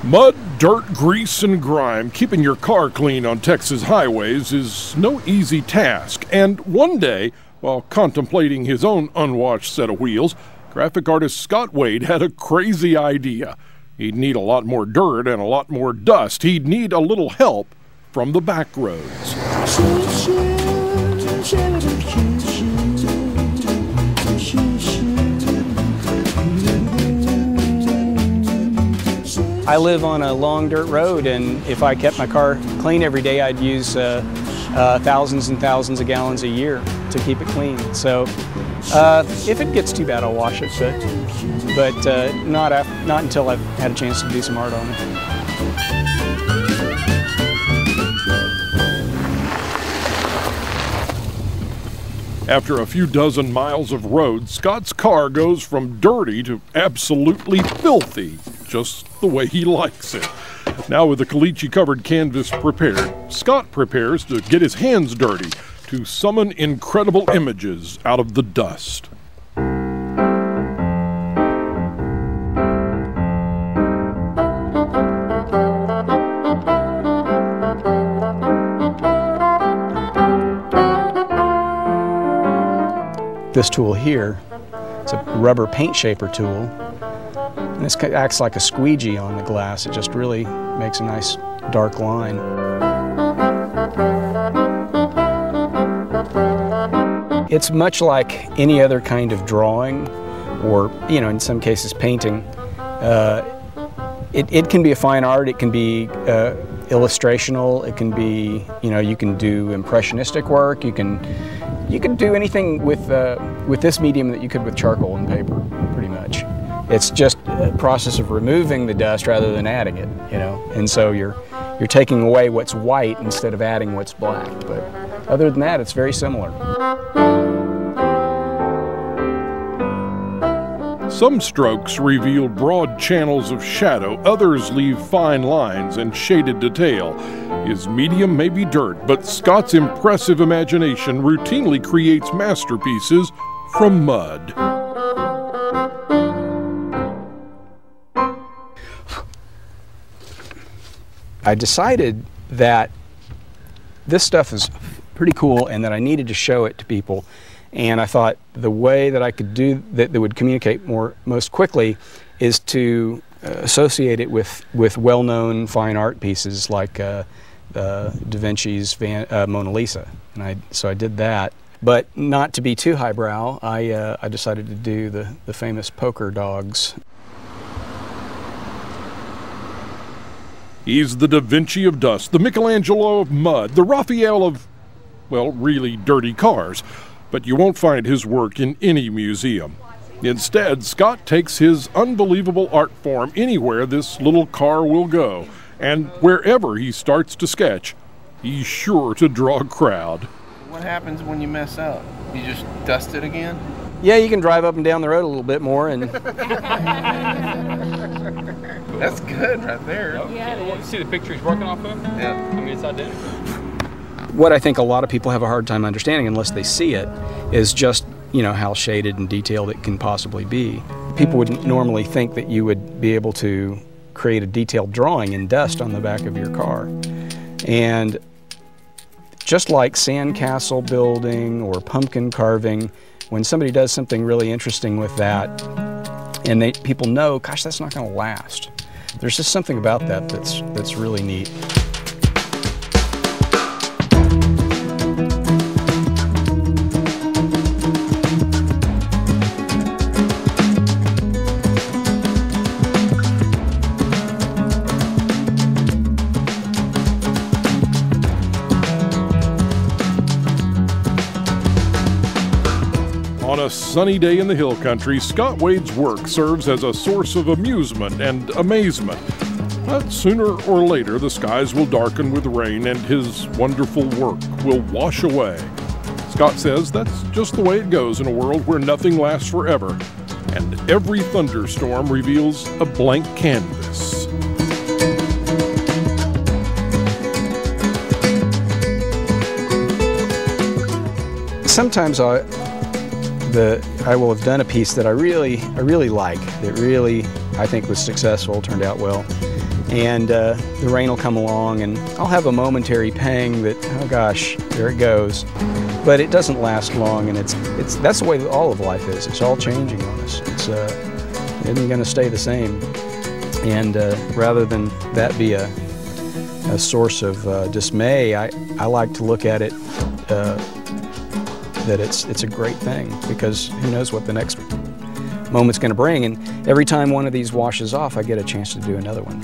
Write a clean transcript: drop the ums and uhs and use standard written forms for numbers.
Mud, dirt, grease, and grime. Keeping your car clean on Texas highways is no easy task. And one day, while contemplating his own unwashed set of wheels, graphic artist Scott Wade had a crazy idea. He'd need a lot more dirt and a lot more dust. He'd need a little help from the back roads. I live on a long dirt road, and if I kept my car clean every day, I'd use thousands and thousands of gallons a year to keep it clean. So if it gets too bad, I'll wash it, but not until I've had a chance to do some art on it. After a few dozen miles of road, Scott's car goes from dirty to absolutely filthy, just the way he likes it. Now with the caliche-covered canvas prepared, Scott prepares to get his hands dirty to summon incredible images out of the dust. This tool here, it's a rubber paint shaper tool, and this acts like a squeegee on the glass. It just really makes a nice dark line. It's much like any other kind of drawing, or in some cases painting. It can be a fine art, it can be illustrational, it can be, you can do impressionistic work, you can do anything with this medium that you could with charcoal and paper, pretty much. It's just a process of removing the dust rather than adding it, and so you're taking away what's white instead of adding what's black. But other than that, it's very similar. Some strokes reveal broad channels of shadow, others leave fine lines and shaded detail. His medium may be dirt, but Scott's impressive imagination routinely creates masterpieces from mud. I decided that this stuff is pretty cool and that I needed to show it to people. And I thought the way that I could do that would communicate most quickly is to associate it with well-known fine art pieces like Da Vinci's Mona Lisa. And so I did that. But not to be too highbrow, I decided to do the famous poker dogs. He's the Da Vinci of dust, the Michelangelo of mud, the Raphael of, well, really dirty cars. But you won't find his work in any museum. Instead, Scott takes his unbelievable art form anywhere this little car will go. And wherever he starts to sketch, he's sure to draw a crowd. What happens when you mess up? You just dust it again? Yeah, you can drive up and down the road a little bit more. And that's good right there. Yeah, it is. See the picture he's working off of? Yeah. I mean, it's identical. What I think a lot of people have a hard time understanding unless they see it is just, how shaded and detailed it can possibly be. People wouldn't normally think that you would be able to create a detailed drawing in dust on the back of your car. And just like sandcastle building or pumpkin carving, when somebody does something really interesting with that and people know, gosh, that's not going to last. There's just something about that that's really neat. On a sunny day in the hill country, Scott Wade's work serves as a source of amusement and amazement. But sooner or later, the skies will darken with rain and his wonderful work will wash away. Scott says that's just the way it goes in a world where nothing lasts forever, and every thunderstorm reveals a blank canvas. Sometimes I will have done a piece that I really like, that really I think was successful, turned out well, And the rain will come along, and I'll have a momentary pang that, oh gosh, there it goes. But it doesn't last long, and that's the way all of life is. It's all changing on us. It isn't going to stay the same. And rather than that be a source of dismay, I like to look at it that it's a great thing, because who knows what the next moment's going to bring. And every time one of these washes off, I get a chance to do another one.